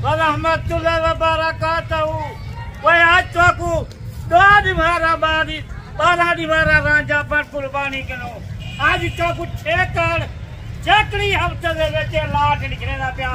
वरहमतुल्लाहि व बरकातहू। वह आज तो बारह दीवारा राजा पर कुर्बानी करो। आज तो कुछ चेकड़ी हफ्ते लाट निकले ना पिया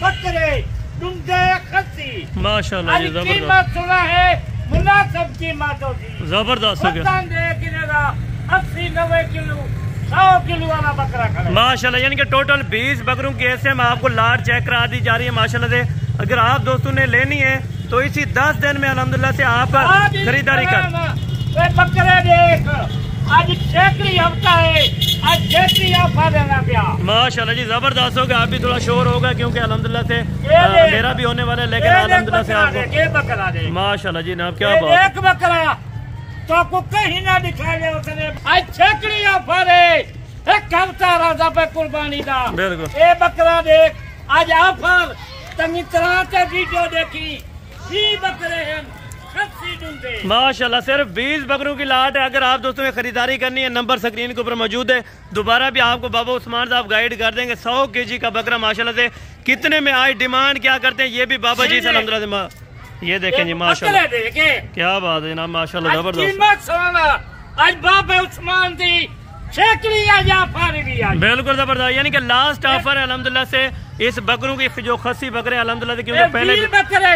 बकरे डूंगे खसी। माशाल्लाह जी कीमत सुना है मुनासिब कीमत होगी। जबरदस्त हो गया। 80-90 किलो 100 किलो वाला बकरा खड़ा माशाल्लाह। यानी कि टोटल 20 बकरों की ऐसे में आपको लाट चेक करा दी जा रही है माशाल्लाह से। अगर आप दोस्तों ने लेनी है तो इसी 10 दिन में अल्हम्दुलिल्लाह से आप खरीदारी कर। बकरे देख आज चेकड़ी हफ्ता है, आज चेकड़ी हफ्ता देना पिया। माशाल्लाह जी जबरदस्त होगा। आप भी थोड़ा शोर होगा क्योंकि अल्हम्दुलिल्लाह से मेरा भी होने वाला है, लेकिन अल्हम्दुलिल्लाह से आपको बकरा दे माशाल्लाह जी। ना क्या बात। एक बकरा तो को कहीं ना दिखाए उसने। आज चेकड़ी हफ्ता है, एक हफ्ता राजा पे कुर्बानी दा। बिल्कुल ये बकरा देख आज ऑफर तंगी तरह से वीडियो देखी 20 बकरे हैं माशाल्लाह। सिर्फ 20 बकरों की लाट है। अगर आप दोस्तों ने खरीदारी करनी है नंबर स्क्रीन के ऊपर मौजूद है। दोबारा भी आपको बाबा उस्मान साहब गाइड कर देंगे। 100 kg का बकरा माशाल्लाह से कितने में आज डिमांड क्या करते हैं ये भी बाबा जी से अल्हम्दुलिल्लाह से ये देखें जी माशाल्लाह क्या बात है जनाब माशाल्लाह जबरदस्त। आज बाबा उस्मान दी बिल्कुल जबरदस्त। यानी कि लास्ट ऑफर है अल्हम्दुलिल्लाह से इस बकरों की जो खसी बकरे अल्हम्दुलिल्लाह से क्योंकि पहले बकरे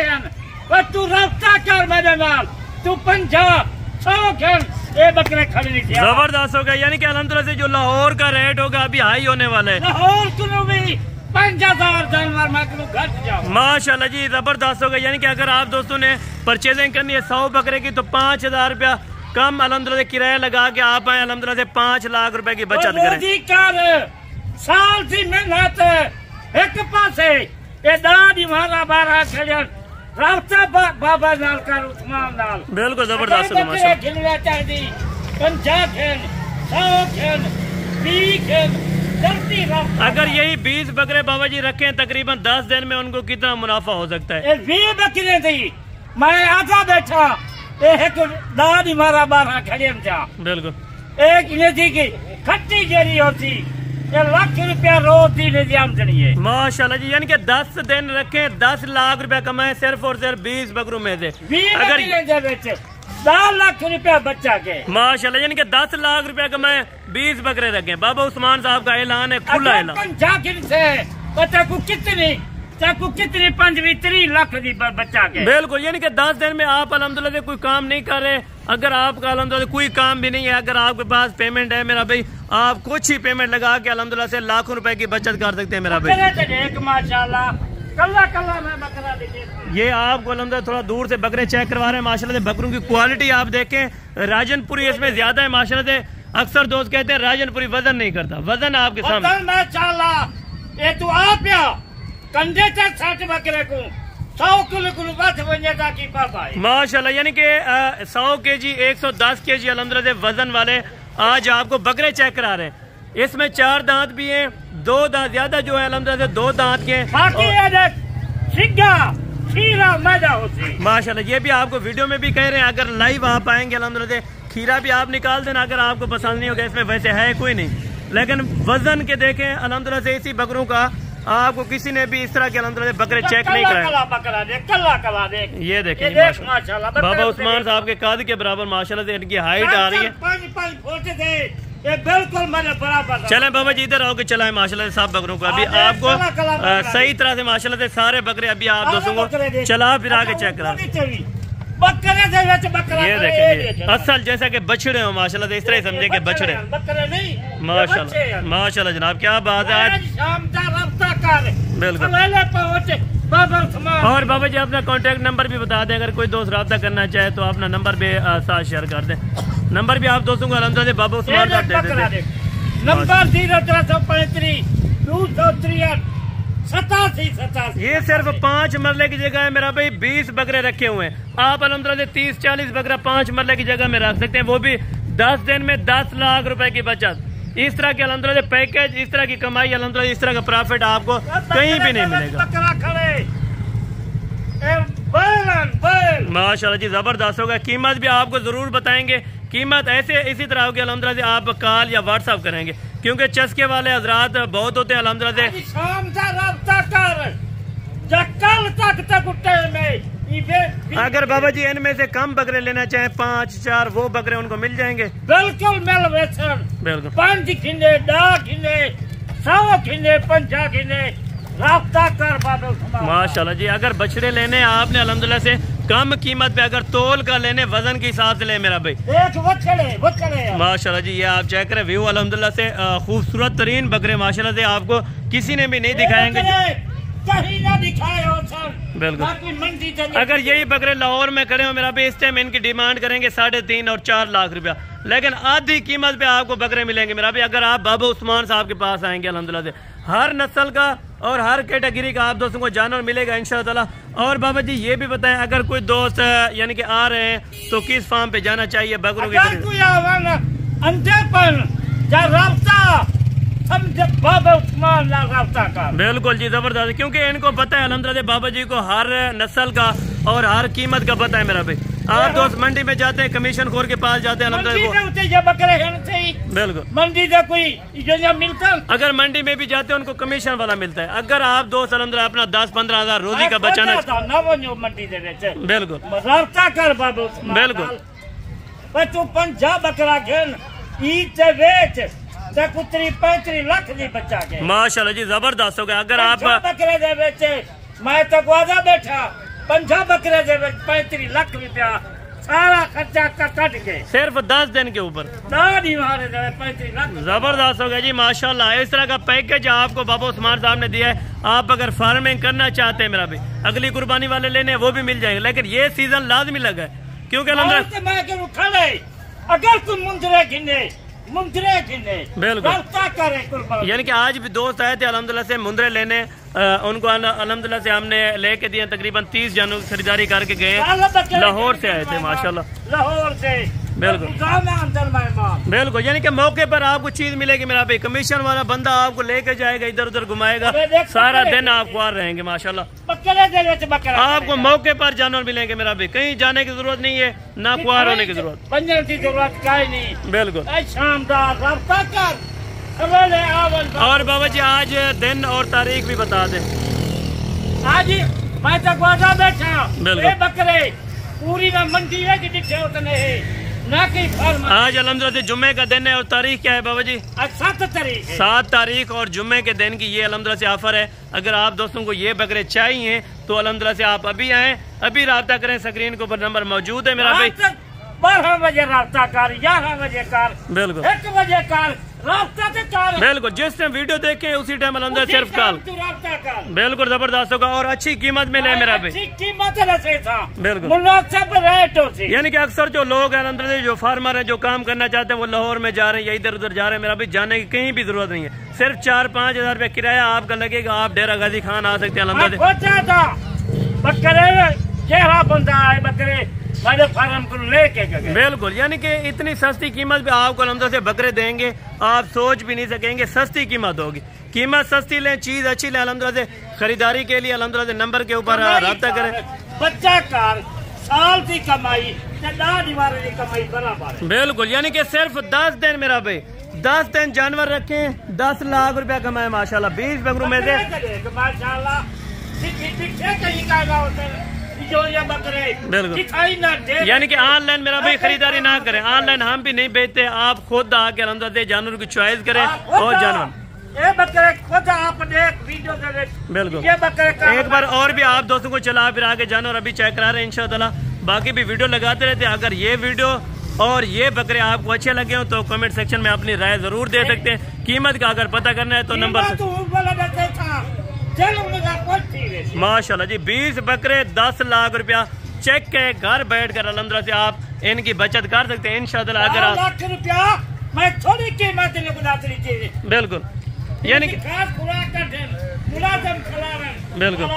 तू रफ्ता कर मेरे नाल तू 50-100 ये बकरे खरीद जबरदस्त हो गया। यानी कि अल्हम्दुलिल्लाह से जो लाहौर का रेट होगा अभी हाई होने वाला है। लाहौर भी 5000 जानवर घर जाओ माशाल्लाह जी जबरदस्त हो गया। यानी कि अगर आप दोस्तों ने परचेजिंग करनी है 100 बकरे की तो 5000 रुपया कम अल्हम्दुलिल्लाह से किराया लगा के आप आए अल्हम्दुलिल्लाह से 5 लाख रुपए की बचत करें। साल की मेहनत एक पासे बाबा नाल कर उस्मान नाल बिल्कुल जबरदस्त अगर यही 20 बकरे बाबा जी रखे तकरीबन 10 दिन में उनको कितना मुनाफा हो सकता है। 20 बकरे थी मैं आजा बैठा एक दादी मारा 12 खड़े बिल्कुल एक थी की खट्टी जेरी होती लाख रुपया रोज की आमदनी है माशाल्लाह जी। यानी कि 10 दिन रखे 10 लाख रुपया कमाए सिर्फ और सिर्फ 20 बकरों में से। अगर 10 लाख रुपया बच्चा के माशाल्लाह यानी कि 10 लाख रुपया कमाए 20 बकरे रखे। बाबा उस्मान साहब का ऐलान है खुला ऐलान। कितनी 25-30 लाख बच्चा के बिल्कुल। यानी कि 10 दिन में आप अल्हम्दुलिल्लाह से कोई काम नहीं कर रहे। अगर आपका अल्हम्दुलिल्लाह कोई काम भी नहीं है, अगर आपके पास पेमेंट है मेरा भाई आप कुछ ही पेमेंट लगा के अल्हम्दुलिल्लाह से लाखों रुपए की बचत कर सकते हैं मेरा भाई। माशाल्लाह कल्ला मैं बकरा ये आपको अल्हम्दुलिल्लाह थोड़ा दूर से बकरे चेक करवा रहे हैं माशाल्लाह से। बकरों की क्वालिटी आप देखें राजनपुरी इसमें ज्यादा है माशाल्लाह से। अक्सर दोस्त कहते हैं राजनपुरी वजन नहीं करता, वजन आपके सामने माशाल्लाह। ये तू आप कंधे तक 60 बकरे को 100 किलो माशाल्लाह। यानी कि 100 kg 110 kg अल्हम्दुलिल्लाह से वजन वाले आज आपको बकरे चेक करा रहे हैं। इसमें 4 दांत भी हैं, 2 दांत ज्यादा जो है अल्हम्दुलिल्लाह से 2 दांत के माशाल्लाह। ये भी आपको वीडियो में भी कह रहे हैं अगर लाइव आप आएंगे अल्हम्दुलिल्लाह से खीरा भी आप निकाल देना अगर आपको पसंद नहीं होगा। इसमें वैसे है कोई नहीं, लेकिन वजन के देखें अल्हम्दुलिल्लाह से इसी बकरों का आपको किसी ने भी इस तरह के अल्हम्दुलिल्लाह बकरे चेक नहीं कराए। ये देखें माशाल्लाह बाबा उस्मान साहब के कद के बराबर माशाल्लाह से इनकी हाइट आ रही है। चलें बाबा जी इधर आओ के चलाएं माशाल्लाह से सब बकरों को अभी आपको सही तरह से माशाल्लाह से सारे बकरे अभी आप दोस्तों को चला फिरा के चेक करा। ये देखें असल जैसा कि बछड़े हो माशाल्लाह से इस तरह समझे कि बछड़े माशाल्लाह माशाल्लाह जनाब क्या बात है। बिल्कुल। और बाबा जी अपना कॉन्टेक्ट नंबर भी बता दें अगर कोई दोस्त रब्ता करना चाहे तो अपना नंबर भी साथ शेयर कर दें। नंबर भी आप दोस्तों को अल्हम्दुलिल्लाह से बाबा उस्मान साहब दे देते। नंबर 0-335-87 ये सिर्फ 5 मरले की जगह है मेरा भाई 20 बकरे रखे हुए हैं। आप अल्हम्दुलिल्लाह से 30-40 बकरा 5 मरले की जगह में रख सकते हैं, वो भी 10 दिन में 10 लाख रुपए की बचत। इस तरह के अल्हम्दुलिल्लाह से पैकेज इस तरह की कमाई अल्हम्दुलिल्लाह इस तरह का प्रॉफिट आपको कहीं भी नहीं मिलेगा माशाल्लाह जी जबरदस्त होगा। कीमत भी आपको जरूर बताएंगे। कीमत ऐसे इसी तरह होगी अल्हम्दुलिल्लाह से आप कॉल या व्हाट्सअप करेंगे क्योंकि चस्के वाले हजरात बहुत होते हैं अल्हम्दुलिल्लाह से। शाम से रब्ता कर कल तक अगर बाबा जी इनमें से कम बकरे लेना चाहें 5 4 वो बकरे उनको मिल जाएंगे? बिल्कुल मिल वेसन, बिल्कुल 5 खिंडे 10 खिंडे 100 खिंडे 50 खिंडे राब्ता कर बाबा उस्मान। माशाल्लाह जी। अगर बछड़े लेने आपने अल्हम्दुलिल्लाह से कम कीमत पे अगर तोल का लेने वजन के हिसाब से ले मेरा भाई, एक बछड़े माशाल्लाह जी। ये आप चेक करें व्यू अल्हम्दुलिल्लाह से खूबसूरत तरीन बकरे माशाल्लाह से आपको किसी ने भी नहीं दिखाएंगे, कहीं ना दिखाए हो सर। बिल्कुल। मंडी अगर यही बकरे लाहौर में खड़े हो मेरा भाई, इस टाइम इनकी डिमांड करेंगे 3.5 और 4 लाख रुपया, लेकिन आधी कीमत पे आपको बकरे मिलेंगे मेरा भाई। अगर आप बाबा उस्मान साहब के पास आएंगे अल्हम्दुलिल्लाह से हर नस्ल का और हर कैटेगरी का आप दोस्तों को जानवर मिलेगा इंशाअल्लाह। और बाबा जी ये भी बताएं अगर कोई दोस्त यानी कि आ रहे हैं तो किस फार्म पे जाना चाहिए बकरों के? बाबा उस्मान का बिल्कुल जी जबरदस्त, क्योंकि इनको पता है अल्हम्दुलिल्लाह बाबा जी को हर नस्ल का और हर कीमत का पता है मेरा भाई। आप दोस्त मंडी में जाते हैं कमीशन खोर के पास जाते हैं बिल्कुल, मंडी का कोई मिलता, अगर मंडी में भी जाते हैं उनको कमीशन वाला मिलता है। अगर आप दोस्त अल्हम्दुलिल्लाह अपना 10-15 हजार रोजी का बचाना मंडी बिल्कुल कर बाबा बिल्कुल, तू 50 बकरा घेन ईद बेच 35 लाख दी बच्चा के माशाल्लाह जी जबरदस्त हो गया। अगर आप बकरे दे बेचे मैं तो वादा बैठा 50 बकरे दे 35 लाख रुपया सारा खर्चा कट के सिर्फ 10 दिन के ऊपर 35 लाख। जबरदस्त हो गया जी माशाल्लाह। इस तरह का पैकेज आपको बाबा उस्मान साहब ने दिया है। आप अगर फार्मिंग करना चाहते हैं मेरा भी, अगली कुर्बानी वाले लेने वो भी मिल जाएंगे, लेकिन ये सीजन लाजमी लगा है क्योंकि अगर तुम मुंदरे गिने बिल्कुल, यानी कि आज भी दोस्त आए थे अल्हम्दुलिल्लाह से मुंदरे लेने, उनको अल्हम्दुलिल्लाह से हमने लेके दिए, तकरीबन 30 जनों की खरीदारी करके गए, लाहौर से आए थे माशाल्लाह, लाहौर से बिल्कुल बिल्कुल। यानी कि मौके पर आपको चीज मिलेगी मेरा भाई। कमीशन वाला बंदा आपको लेके जाएगा, इधर उधर घुमाएगा, सारा दिन आप खुआर रहेंगे माशाल्लाह। आपको मौके पर जानवर मिलेंगे मेरा भाई, कहीं जाने की जरूरत नहीं है, ना खुआर होने की जरूरत नहीं। बिल्कुल शानदार। और बाबा जी आज दिन और तारीख भी बता दें। आज मैं तक वादा बैठा बिल्कुल बकरे पूरी ना मंडी है कि दिखे उतने है ना कि आज अल्हम्दुलिल्लाह जुम्मे का दिन है और तारीख क्या है बाबा जी? 7 तारीख और जुम्मे के दिन की ये अल्हम्दुलिल्लाह से ऑफर है। अगर आप दोस्तों को ये बकरे चाहिए तो अल्हम्दुलिल्लाह से आप अभी आए, अभी राब्ता करें, स्क्रीन के ऊपर नंबर मौजूद है मेरा भाई। 12 बजे राब्ता कर, 11 बजे कर, बिल्कुल 1 बजे कर, राब्ता से कर, बिल्कुल जिस टाइम वीडियो देखे उसी टाइम अल्हम्दुलिल्लाह सिर्फ कॉल, बिल्कुल जबरदस्त होगा और अच्छी कीमत में ले मेरा भाई, बिल्कुल मुनासिब रेट होती। यानी कि अक्सर जो लोग हैं अल्हम्दुलिल्लाह जो फार्मर है जो काम करना चाहते हैं वो लाहौर में जा रहे हैं या इधर उधर जा रहे हैं मेरा भाई, जाने की कहीं भी जरूरत नहीं है, सिर्फ 4-5 हजार रुपया किराया आपका लगेगा, आप डेरा गाजी खान आ सकते हैं अल्हम्दुलिल्लाह। चेहरा बंदा है बकरे फार्म को लेके गए बिल्कुल, यानी कि इतनी सस्ती कीमत पे आपको अल्हम्दुलिल्लाह से बकरे देंगे, आप सोच भी नहीं सकेंगे, सस्ती कीमत होगी। कीमत सस्ती लें, चीज अच्छी लें, अल्हम्दुलिल्लाह से खरीदारी के लिए अल्हम्दुलिल्लाह से नंबर के ऊपर राब्ता करें। बच्चा कार साल की कमाई की कमाई बराबर, बिल्कुल, यानी कि सिर्फ 10 दिन मेरा भाई, 10 दिन जानवर रखें 10 लाख रुपया कमाए माशाल्लाह। 20 बकरों में से माशाल्लाह बिल्कुल, यानी कि ऑनलाइन मेरा भाई खरीदारी ना करें, ऑनलाइन हम भी नहीं बेचते, आप खुद आके अल्हम्दुलिल्लाह जानवर की चॉइस करें और जानवर ये बकरे खुद आपने वीडियो बिल्कुल ये बकरे एक बार और भी आप दोस्तों को चला फिर आके जानवर अभी चेक करा रहे हैं इंशाअल्लाह, बाकी भी वीडियो लगाते रहते हैं। अगर ये वीडियो और ये बकरे आपको अच्छे लगे हो तो कमेंट सेक्शन में अपनी राय जरूर दे सकते हैं। कीमत का अगर पता करना है तो नंबर माशाल्लाह जी 20 बकरे 10 लाख रुपया चेक के घर बैठ कर अल्हम्दुलिल्लाह से आप इनकी बचत कर सकते हैं इंशाअल्लाह। अगर आप लाख रुपया मैं थोड़ी कीमत बिल्कुल, यानी कि बिल्कुल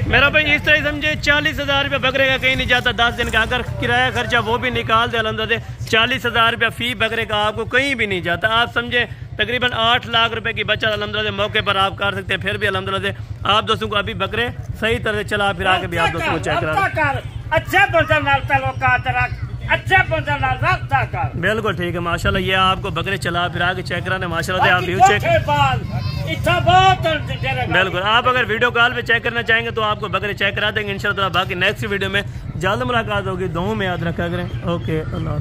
मेरा भाई इस तरह समझे 40,000 रुपया बकरे का कहीं नहीं जाता 10 दिन का, अगर किराया खर्चा वो भी निकाल दे अल्हम्दुलिल्लाह 40,000 रुपया फी बकरे का आपको कहीं भी नहीं जाता। आप समझे तकरीबन 8 लाख रुपए की बचत अल्हम्दुलिल्लाह मौके पर आप कर सकते हैं। फिर भी अल्हम्दुलिल्लाह से आप दोस्तों को अभी बकरे सही तरह से चला फिर आके भी आप दोस्तों को चेक करा अच्छे अच्छे बंदे नाल रब्ता कर। बिल्कुल ठीक है माशाल्लाह। ये आपको बकरे चला फिरा के चेक कराने माशाल्लाह आप व्यू चेक बिल्कुल। आप अगर वीडियो कॉल पे चेक करना चाहेंगे तो आपको बकरे चेक करा देंगे इंशाल्लाह। बाकी नेक्स्ट वीडियो में जल्द मुलाकात होगी। दुआओं में याद रखा करें। ओके अल्लाह।